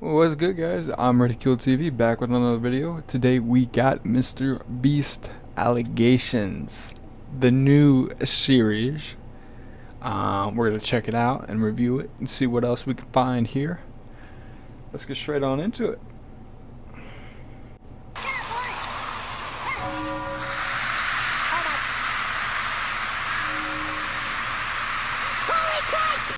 What's good, guys? I'm Ridiculed TV back with another video. Today we got Mr. Beast Allegations, the new series. We're gonna check it out and review it and see what else we can find here. Let's get straight on into it.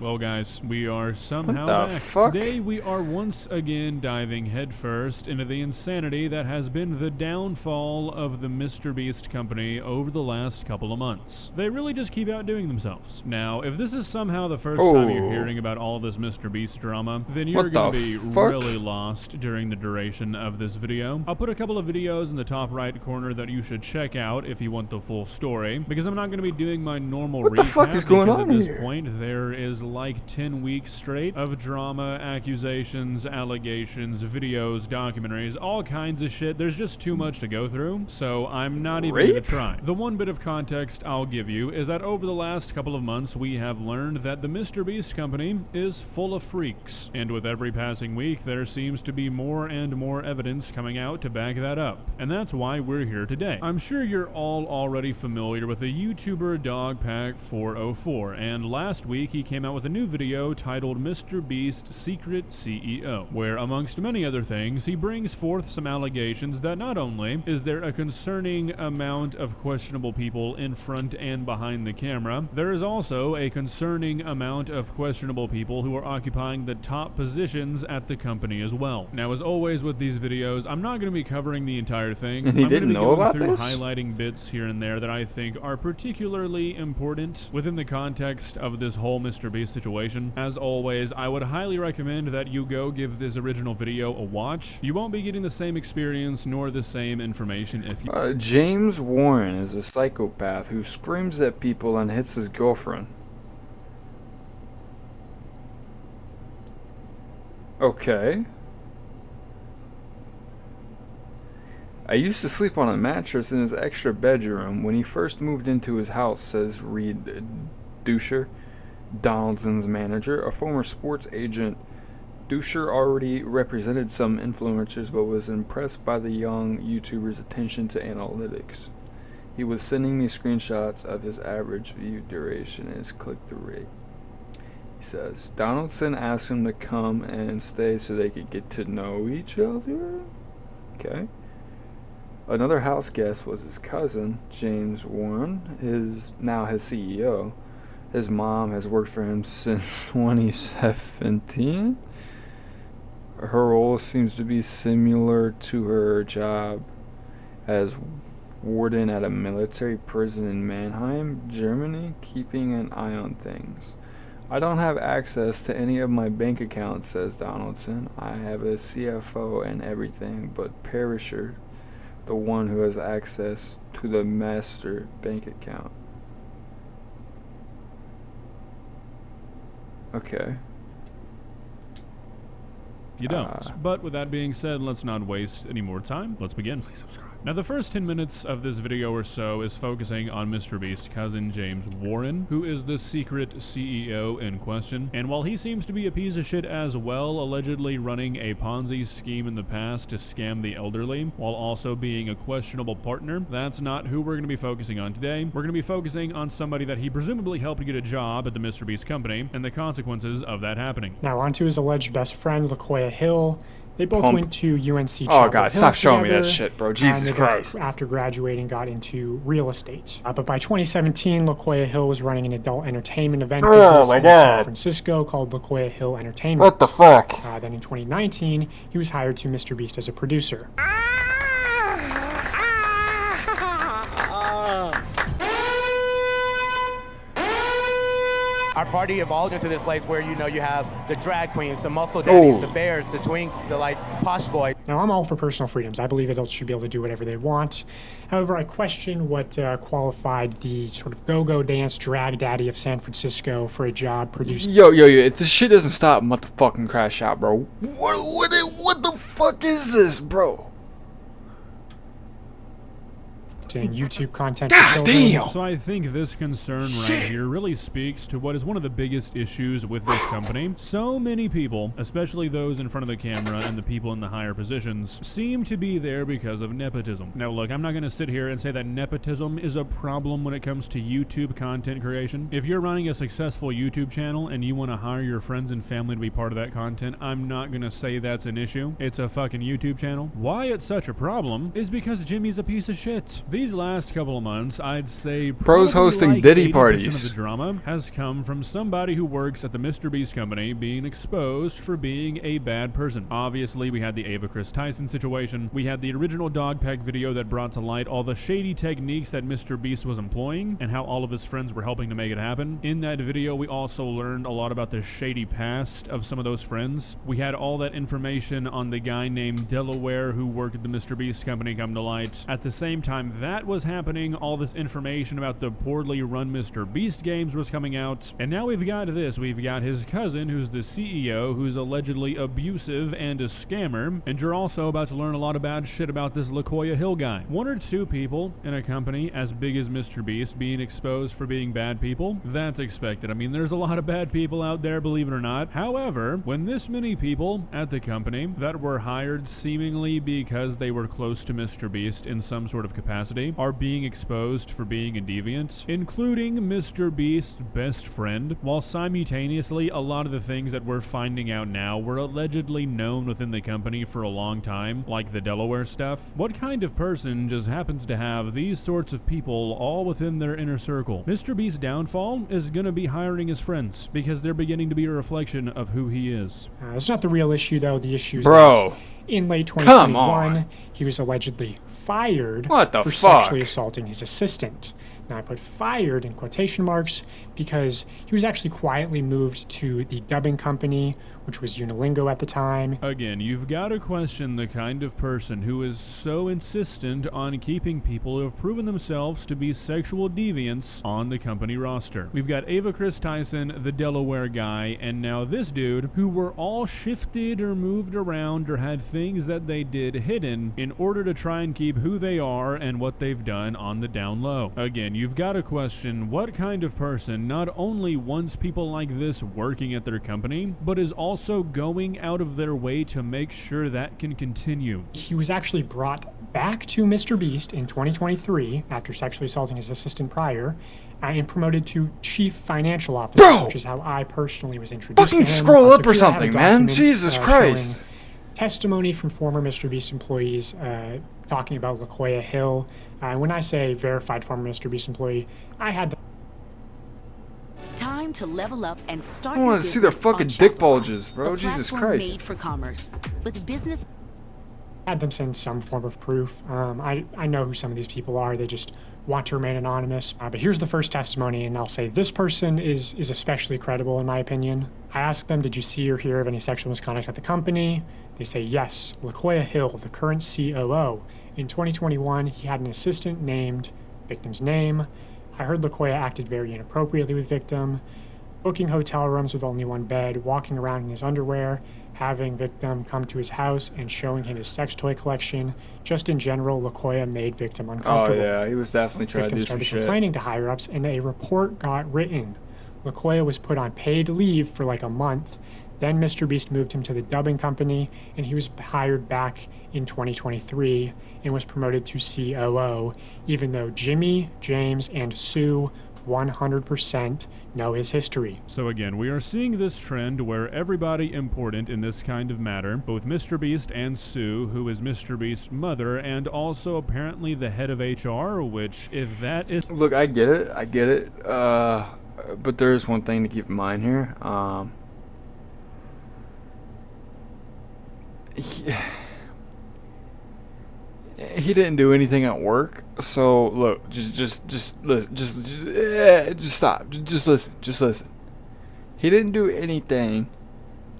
Well guys, we are somehow What the back. fuck? Today we are once again diving headfirst into the insanity that has been the downfall of the MrBeast company over the last couple of months. They really just keep outdoing themselves. Now, if this is somehow the first time you're hearing about all this MrBeast drama, then you're going to be really lost during the duration of this video. I'll put a couple of videos in the top right corner that you should check out if you want the full story, because I'm not going to be doing my normal recap. What the fuck is going on at this here? point there is like 10 weeks straight of drama, accusations, allegations, videos, documentaries, all kinds of shit. There's just too much to go through, so I'm not even going to try. The one bit of context I'll give you is that over the last couple of months we have learned that the MrBeast company is full of freaks, and with every passing week there seems to be more and more evidence coming out to back that up, and that's why we're here today. I'm sure you're all already familiar with the YouTuber Dogpack404, and last week he came out with a new video titled MrBeast Secret CEO, where amongst many other things he brings forth some allegations that not only is there a concerning amount of questionable people in front and behind the camera, there is also a concerning amount of questionable people who are occupying the top positions at the company as well. Now, as always with these videos, I'm not going to be covering the entire thing. And he I'm didn't going to know be going about through this? highlighting bits here and there that I think are particularly important within the context of this whole MrBeast situation. As always, I would highly recommend that you go give this original video a watch. You won't be getting the same experience nor the same information if you... James Warren is a psychopath who screams at people and hits his girlfriend. Okay. I used to sleep on a mattress in his extra bedroom when he first moved into his house, says Reed Dusher, Donaldson's manager. A former sports agent, Dusher already represented some influencers but was impressed by the young YouTuber's attention to analytics. He was sending me screenshots of his average view duration and his click-through rate. He says, Donaldson asked him to come and stay so they could get to know each other? Okay. Another house guest was his cousin, James Warren, now his CEO. His mom has worked for him since 2017. Her role seems to be similar to her job as warden at a military prison in Mannheim, Germany, keeping an eye on things. I don't have access to any of my bank accounts, says Donaldson. I have a CFO and everything, but Perisher, the one who has access to the master bank account. Okay. You don't. But with that being said, let's not waste any more time. Let's begin. Please subscribe. Now, the first 10 minutes of this video or so is focusing on MrBeast's cousin James Warren, who is the secret CEO in question. And while he seems to be a piece of shit as well, allegedly running a Ponzi scheme in the past to scam the elderly, while also being a questionable partner, that's not who we're going to be focusing on today. We're going to be focusing on somebody that he presumably helped get a job at the MrBeast company, and the consequences of that happening. Now, on to his alleged best friend, Locoya Hill. They both went to UNC. Oh god, stop showing me that shit, bro. Jesus Christ. After graduating, got into real estate. But by 2017, Locoya Hill was running an adult entertainment event business in San Francisco called Locoya Hill Entertainment. What the fuck? Then in 2019, he was hired to MrBeast as a producer. Our party evolved into this place where, you know, you have the drag queens, the muscle daddies, the bears, the twinks, the like posh boys. Now, I'm all for personal freedoms. I believe adults should be able to do whatever they want. However, I question what qualified the sort of go-go dance drag daddy of San Francisco for a job producing. Yo, if this shit doesn't stop, I'm about to fucking crash out, bro. What the fuck is this, bro? and YouTube content for children. Damn. So I think this concern right here really speaks to what is one of the biggest issues with this company. So many people, especially those in front of the camera and the people in the higher positions, seem to be there because of nepotism. Now look, I'm not going to sit here and say that nepotism is a problem when it comes to YouTube content creation. If you're running a successful YouTube channel and you want to hire your friends and family to be part of that content, I'm not going to say that's an issue. It's a fucking YouTube channel. Why it's such a problem is because Jimmy's a piece of shit. These last couple of months, I'd say Pros hosting like Diddy 80% parties. of the drama has come from somebody who works at the MrBeast company being exposed for being a bad person. Obviously, we had the Ava Chris Tyson situation. We had the original dog pack video that brought to light all the shady techniques that MrBeast was employing and how all of his friends were helping to make it happen. In that video, we also learned a lot about the shady past of some of those friends. We had all that information on the guy named Delaware who worked at the MrBeast company come to light. At the same time that was happening, all this information about the poorly run MrBeast games was coming out. And now we've got this. We've got his cousin, who's the CEO, who's allegedly abusive and a scammer. And you're also about to learn a lot of bad shit about this Locoya Hill guy. One or two people in a company as big as MrBeast being exposed for being bad people, that's expected. I mean, there's a lot of bad people out there, believe it or not. However, when this many people at the company that were hired seemingly because they were close to MrBeast in some sort of capacity are being exposed for being a deviant, including MrBeast's best friend, while simultaneously a lot of the things that we're finding out now were allegedly known within the company for a long time, like the Delaware stuff. What kind of person just happens to have these sorts of people all within their inner circle? MrBeast's downfall is gonna be hiring his friends because they're beginning to be a reflection of who he is. That's not the real issue, though. The issue is Bro. that in late Come 2021, on. he was allegedly fired What the for fuck? sexually assaulting his assistant. Now, I put fired in quotation marks because he was actually quietly moved to the dubbing company, which was Unilingo at the time. Again, you've got to question the kind of person who is so insistent on keeping people who have proven themselves to be sexual deviants on the company roster. We've got Ava Chris Tyson, the Delaware guy, and now this dude, who were all shifted or moved around or had things that they did hidden in order to try and keep who they are and what they've done on the down low. Again, you've got to question what kind of person not only wants people like this working at their company, but is also going out of their way to make sure that can continue. He was actually brought back to MrBeast in 2023 after sexually assaulting his assistant prior, and promoted to Chief Financial Officer, Bro! which is how I personally was introduced Fucking to him. scroll up So or here I have a something, man. document, Jesus Christ. showing testimony from former MrBeast employees talking about Locoya Hill. When I say verified former MrBeast employee, I had Time to level up and start. I want to see their fucking dick bulges, bro. Jesus Christ. Made for commerce. With business. had them send some form of proof. I know who some of these people are. They just want to remain anonymous. But here's the first testimony, and I'll say this person is especially credible in my opinion. I asked them, did you see or hear of any sexual misconduct at the company? They say yes. Locoya Hill, the current COO. In 2021, he had an assistant named victim's name. I heard Locoya acted very inappropriately with victim, booking hotel rooms with only one bed, walking around in his underwear, having victim come to his house and showing him his sex toy collection. Just in general, Locoya made victim Oh uncomfortable. yeah, he was definitely trying to Victim do some started shit. complaining to higher ups, and a report got written. Locoya was put on paid leave for like a month. Then MrBeast moved him to the dubbing company, and he was hired back in 2023 and was promoted to COO, even though Jimmy, James, and Sue 100% know his history. So again, we are seeing this trend where everybody important in this kind of matter, both MrBeast and Sue, who is MrBeast's mother, and also apparently the head of HR, which if that is... Look, I get it. But there is one thing to keep in mind here. He didn't do anything at work, so look, just listen, just stop, just listen. He didn't do anything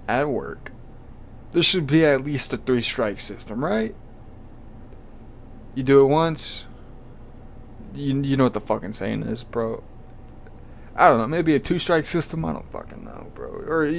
at work. There should be at least a 3-strike system, right? You do it once, you know what the fucking saying is, bro. I don't know, maybe a 2-strike system. I don't fucking know, bro. Or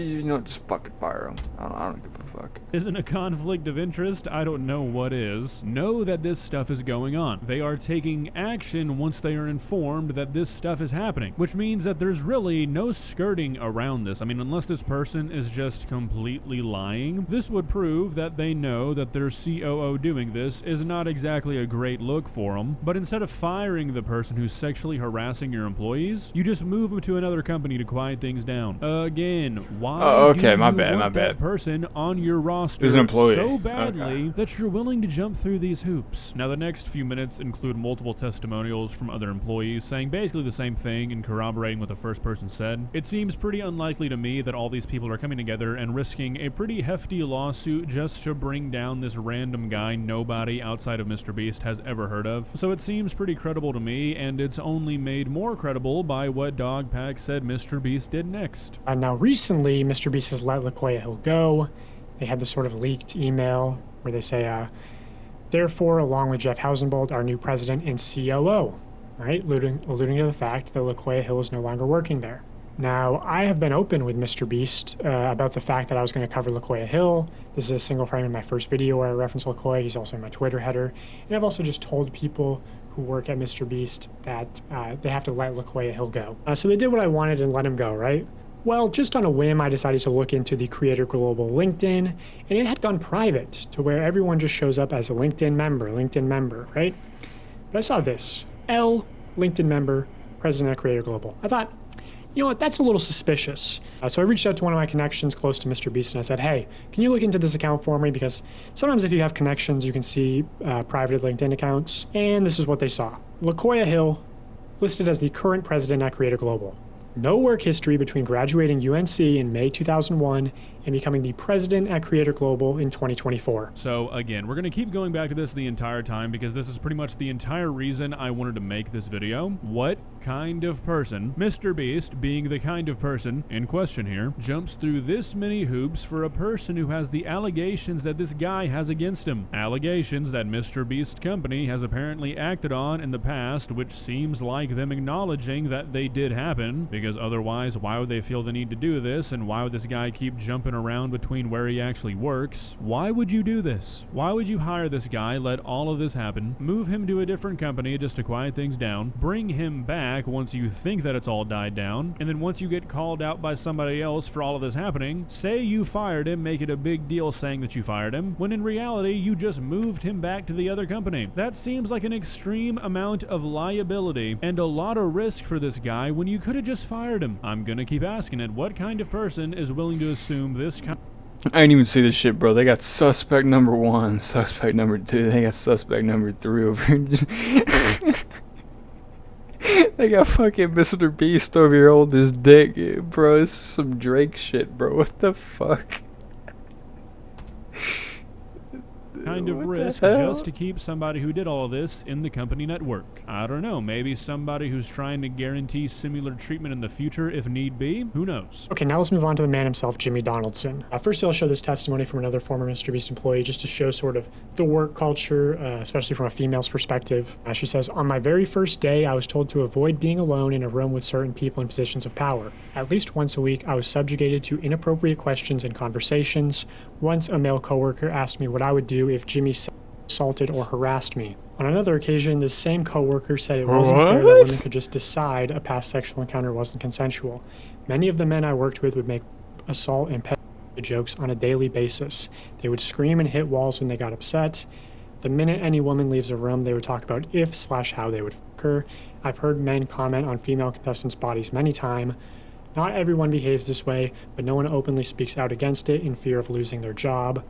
just fucking fire them. I don't give a fuck. Isn't a conflict of interest? I don't know what is. Know that this stuff is going on. They are taking action once they are informed that this stuff is happening, which means that there's really no skirting around this. I mean, unless this person is just completely lying, this would prove that they know that their COO doing this is not exactly a great look for them. But instead of firing the person who's sexually harassing your employees, you just move them to another company to quiet things down. Again, why do you want that person on your roster There's an employee. so badly that you're willing to jump through these hoops? Now, the next few minutes include multiple testimonials from other employees saying basically the same thing and corroborating what the first person said. It seems pretty unlikely to me that all these people are coming together and risking a pretty hefty lawsuit just to bring down this random guy nobody outside of MrBeast has ever heard of. So it seems pretty credible to me, and it's only made more credible by what Dogpack said MrBeast did next. Now, recently, MrBeast has let Locoya Hill go. They had this sort of leaked email where they say, therefore, along with Jeff Hausenbold, our new president and COO, right? Alluding to the fact that Locoya Hill is no longer working there. Now, I have been open with MrBeast about the fact that I was going to cover Locoya Hill. This is a single frame in my first video where I reference Locoya. He's also in my Twitter header. And I've also just told people who work at MrBeast that they have to let Locoya Hill go. So they did what I wanted and let him go, right? Well, just on a whim, I decided to look into the Creator Global LinkedIn, and it had gone private to where everyone just shows up as a LinkedIn member, right? But I saw this, L, LinkedIn member, president of Creator Global. I thought, you know what, that's a little suspicious. So I reached out to one of my connections close to MrBeast, and I said, hey, can you look into this account for me? Because sometimes if you have connections, you can see private LinkedIn accounts. And this is what they saw. Locoya Hill, listed as the current president at Creator Global. No work history between graduating UNC in May 2001 and becoming the president at Creator Global in 2024. So again, we're going to keep going back to this the entire time because this is pretty much the entire reason I wanted to make this video. What kind of person, MrBeast being the kind of person in question here, jumps through this many hoops for a person who has the allegations that this guy has against him? Allegations that MrBeast company has apparently acted on in the past, which seems like them acknowledging that they did happen, because otherwise why would they feel the need to do this, and why would this guy keep jumping around between where he actually works? Why would you do this? Why would you hire this guy, let all of this happen, move him to a different company just to quiet things down, bring him back once you think that it's all died down, and then once you get called out by somebody else for all of this happening, say you fired him, make it a big deal saying that you fired him, when in reality you just moved him back to the other company? That seems like an extreme amount of liability and a lot of risk for this guy when you could have just fired him. I'm gonna keep asking it. What kind of person is willing to assume this kind? I didn't even see this shit, bro. They got suspect number 1, suspect number 2. They got suspect number 3 over here. They got fucking MrBeast over here holding his dick, bro. This is some Drake shit, bro. What the fuck? Kind of risk just to keep somebody who did all of this in the company network. I don't know, maybe somebody who's trying to guarantee similar treatment in the future if need be? Who knows? Okay, now let's move on to the man himself, Jimmy Donaldson. First, I'll show this testimony from another former MrBeast employee just to show sort of the work culture, especially from a female's perspective. She says, on my very first day, I was told to avoid being alone in a room with certain people in positions of power. At least once a week, I was subjugated to inappropriate questions and conversations. Once, a male coworker asked me what I would do if Jimmy assaulted or harassed me. On another occasion, this same coworker said it wasn't fair that women could just decide a past sexual encounter wasn't consensual. Many of the men I worked with would make assault and pedophilia jokes on a daily basis. They would scream and hit walls when they got upset. The minute any woman leaves a room, they would talk about if/how they would fuck her. I've heard men comment on female contestants' bodies many times. Not everyone behaves this way, but no one openly speaks out against it in fear of losing their job.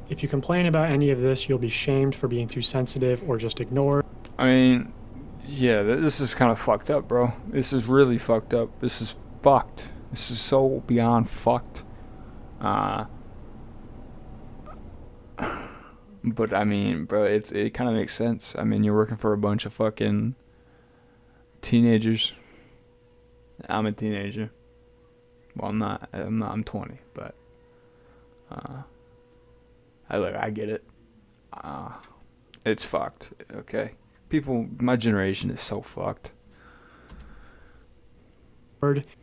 If you complain about any of this, you'll be shamed for being too sensitive or just ignored. I mean, yeah, this is kind of fucked up, bro. This is really fucked up. This is fucked. This is so beyond fucked. But I mean, bro, it kind of makes sense. I mean, you're working for a bunch of fucking teenagers. I'm a teenager. Well, I'm not. I'm 20, but I get it. It's fucked. Okay, people, my generation is so fucked.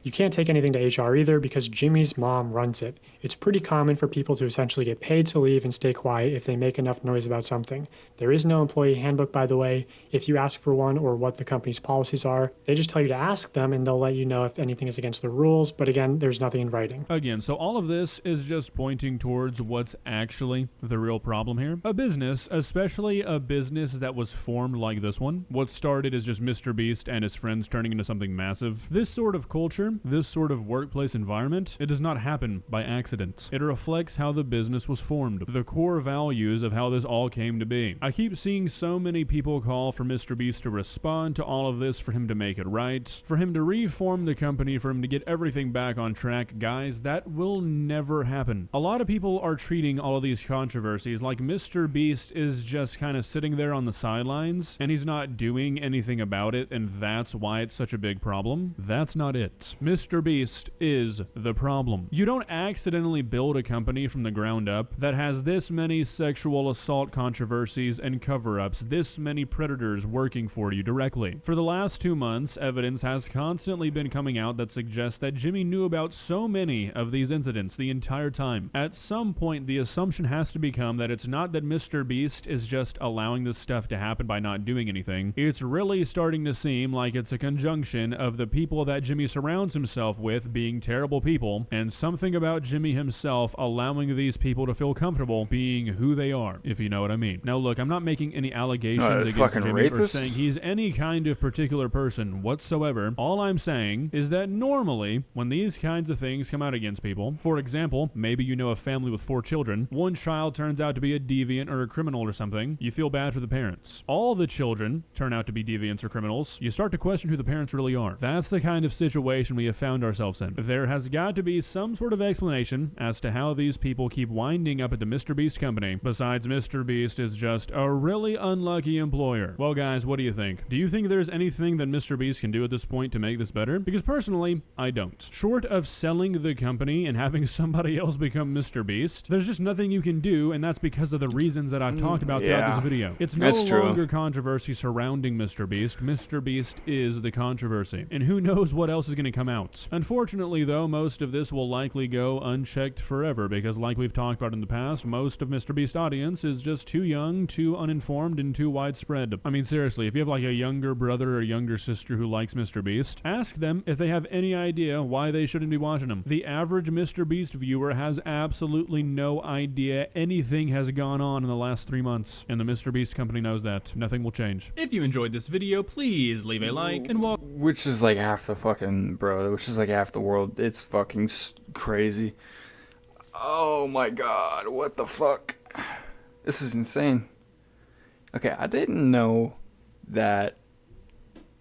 You can't take anything to HR either because Jimmy's mom runs it. It's pretty common for people to essentially get paid to leave and stay quiet if they make enough noise about something. There is no employee handbook, by the way. If you ask for one or what the company's policies are, they just tell you to ask them and they'll let you know if anything is against the rules, but again, there's nothing in writing. Again, so all of this is just pointing towards what's actually the real problem here. A business, especially a business that was formed like this one, what started as just MrBeast and his friends turning into something massive. This sort of culture, this sort of workplace environment, it does not happen by accident. It reflects how the business was formed, the core values of how this all came to be. I keep seeing so many people call for MrBeast to respond to all of this, for him to make it right, for him to reform the company, for him to get everything back on track. Guys, that will never happen. A lot of people are treating all of these controversies like MrBeast is just kind of sitting there on the sidelines and he's not doing anything about it, and that's why it's such a big problem. That's not it. MrBeast is the problem. You don't accidentally build a company from the ground up that has this many sexual assault controversies and cover-ups, this many predators working for you directly. For the last 2 months, evidence has constantly been coming out that suggests that Jimmy knew about so many of these incidents the entire time. At some point, the assumption has to become that it's not that MrBeast is just allowing this stuff to happen by not doing anything. It's really starting to seem like it's a conjunction of the people that Jimmy surrounds himself with being terrible people, and something about Jimmy himself allowing these people to feel comfortable being who they are, if you know what I mean. Now look, I'm not making any allegations against Jimmy rapist? or saying he's any kind of particular person whatsoever. All I'm saying is that normally, when these kinds of things come out against people, for example, maybe you know a family with 4 children, one child turns out to be a deviant or a criminal or something, you feel bad for the parents. All the children turn out to be deviants or criminals, you start to question who the parents really are. That's the kind of situation we have found ourselves in. There has got to be some sort of explanation as to how these people keep winding up at the MrBeast company, besides MrBeast is just a really unlucky employer. Well guys, what do you think? Do you think there's anything that MrBeast can do at this point to make this better? Because personally, I don't. Short of selling the company and having somebody else become MrBeast, there's just nothing you can do, and that's because of the reasons that I've talked about throughout this video. It's no longer controversy surrounding MrBeast. MrBeast is the controversy, and who knows what else is going to come out. Unfortunately though, most of this will likely go unchecked forever, because like we've talked about in the past, most of MrBeast's audience is just too young, too uninformed, and too widespread. I mean seriously, if you have like a younger brother or younger sister who likes MrBeast, ask them if they have any idea why they shouldn't be watching him. The average MrBeast viewer has absolutely no idea anything has gone on in the last 3 months, and the MrBeast company knows that. Nothing will change. If you enjoyed this video, please leave a like and which is like half the fucking, bro, which is like half the world. It's fucking crazy. Oh my god, what the fuck? This is insane. Okay, I didn't know that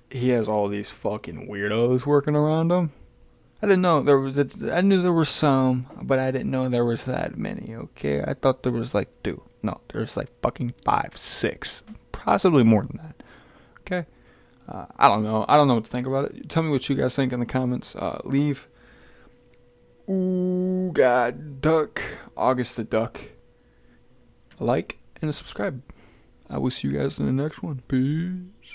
he has all these fucking weirdos working around him. I didn't know there was. I knew there were some, but I didn't know there was that many. Okay, I thought there was like 2. No, there's like fucking 5, 6, possibly more than that. Okay, I don't know. I don't know what to think about it. Tell me what you guys think in the comments. Leave. Ooh, God, duck. August the duck. A like and a subscribe. I will see you guys in the next one. Peace.